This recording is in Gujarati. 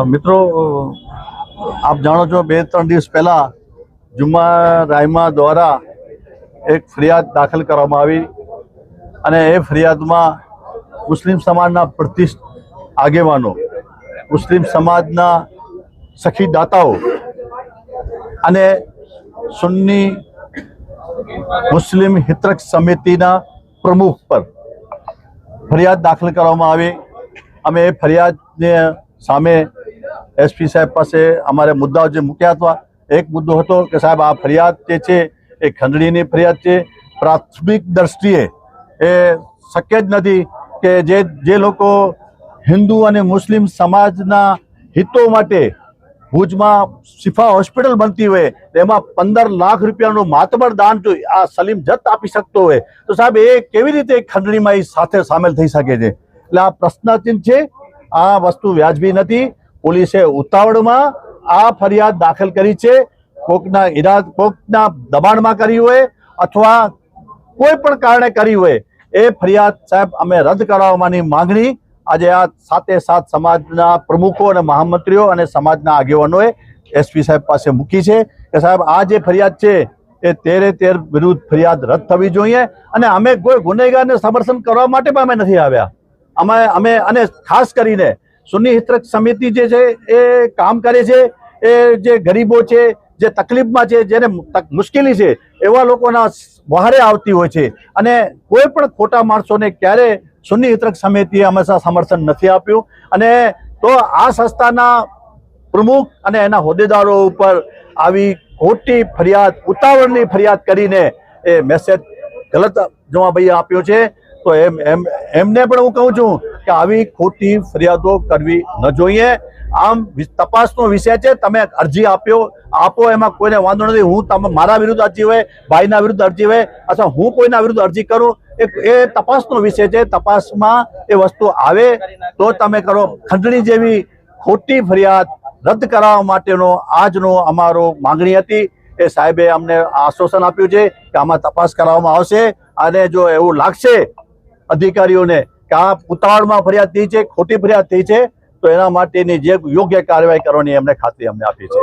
મિત્રો, આપ જાણો છો 2-3 દિવસ પહેલા જુમ્મા રાયમા દ્વારા એક ફરિયાદ દાખલ કરવામાં આવી અને એ ફરિયાદમાં મુસ્લિમ સમાજના પ્રતિષ્ઠિત આગેવાનો, મુસ્લિમ સમાજના સખીદાતાઓ અને સુન્ની મુસ્લિમ હિતરક્ષ સમિતિના પ્રમુખ પર ફરિયાદ દાખલ કરવામાં આવી। અમે એ ફરિયાદને સામે એસપી સાહેબ પાસે અમારે મુદ્દાઓ જે મૂક્યા હતા, એક મુદ્દો હતો કે સાહેબ આ ફરિયાદ જે છે એ ખંડણીની ફરિયાદ છે। પ્રાથમિક દ્રષ્ટિએ એ શક્ય જ નથી કે જે લોકો હિન્દુ અને મુસ્લિમ સમાજના હિતો માટે ભુજમાં શિફા હોસ્પિટલ બનતી હોય એમાં 15 લાખ રૂપિયાનું માતબર દાન જો આ સલીમ જત આપી શકતો હોય તો સાહેબ એ કેવી રીતે ખંડણીમાં સાથે સામેલ થઈ શકે છે? એટલે આ પ્રશ્નાચિહ્ન છે। આ વસ્તુ વ્યાજબી નથી। પોલીસે ઉતાવળમાં આ ફરિયાદ દાખલ કરી છે। કોકના દબાણમાં કરી હોય અથવા કોઈ પણ કારણે કરી હોય એ ફરિયાદ સાહેબ અમે રદ કરાવવાની માંગણી આજે આ સાથે સમાજના પ્રમુખો અને મહામંત્રીઓ અને સમાજના આગેવાનોએ એસપી સાહેબ પાસે મૂકી છે કે સાહેબ આ જે ફરિયાદ છે એ 13 વિરુદ્ધ ફરિયાદ રદ થવી જોઈએ અને અમે કોઈ ગુનેગારને સમર્થન કરવા માટે પણ અમે નથી આવ્યા। અમે અને ખાસ કરીને સુન્ની હિતરક્ષ સમિતિ જે છે એ કામ કરે છે, એ જે ગરીબો છે, જે તકલીફમાં છે, જેને મુશ્કેલી છે એવા લોકોના વહારે આવતી હોય છે અને કોઈ પણ ખોટા માણસોને ક્યારે સુન્ની હિતરક્ષ સમિતિએ હંમેશા સમર્થન નથી આપ્યું। અને તો આ સંસ્થાના પ્રમુખ અને એના હોદ્દેદારો ઉપર આવી ખોટી ફરિયાદ, ઉતાવળની ફરિયાદ કરીને એ મેસેજ ગલત જવાબ આપ્યો છે। તો એમને પણ હું કહું છું કે આવી ખોટી ફરિયાદો કરવી ન જોઈએ। આમ તપાસનો વિષય છે, તમે અરજી આપો, એમાં કોઈને વાંધો નથી। હું મારા વિરુદ્ધ અરજી હોય, ભાઈના વિરુદ્ધ અરજી હોય અથવા હું કોઈના વિરુદ્ધ અરજી કરું એ તપાસનો વિષય છે। તપાસમાં એ વસ્તુ આવે તો તમે કરો। ખંડણી જેવી ખોટી ફરિયાદ રદ કરાવવા માટેનો આજનો અમારો માંગણી હતી। એ સાહેબે અમને આશ્વાસન આપ્યું છે કે આમાં તપાસ કરવામાં આવશે અને જો એવું લાગશે અધિકારીઓને કે આ ઉતાવળમાં ફરિયાદ થઈ છે, ખોટી ફરિયાદ થઈ છે તો એના માટેની જે યોગ્ય કાર્યવાહી કરવાની એમને ખાતરી અમને આપી છે।